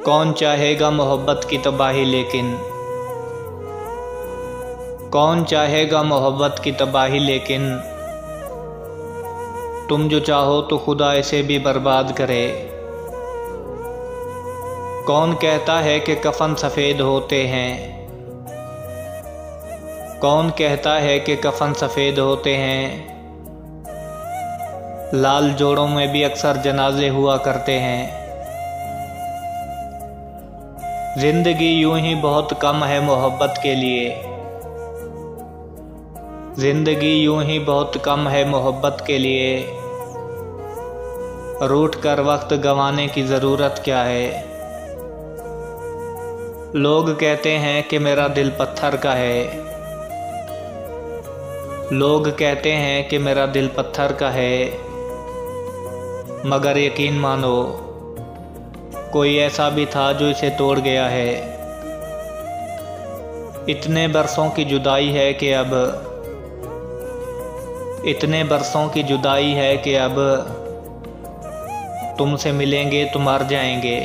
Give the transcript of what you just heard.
कौन चाहेगा मोहब्बत की तबाही, लेकिन कौन चाहेगा मोहब्बत की तबाही, लेकिन तुम जो चाहो तो खुदा इसे भी बर्बाद करे। कौन कहता है कि कफन सफ़ेद होते हैं, कौन कहता है कि कफन सफ़ेद होते हैं। लाल जोड़ों में भी अक्सर जनाजे हुआ करते हैं। जिंदगी यूं ही बहुत कम है मोहब्बत के लिए, जिंदगी यूं ही बहुत कम है मोहब्बत के लिए। रूठ कर वक्त गंवाने की ज़रूरत क्या है। लोग कहते हैं कि मेरा दिल पत्थर का है, लोग कहते हैं कि मेरा दिल पत्थर का है, मगर यकीन मानो कोई ऐसा भी था जो इसे तोड़ गया है। इतने बरसों की जुदाई है कि अब, इतने बरसों की जुदाई है कि अब तुमसे मिलेंगे तो मर जाएंगे।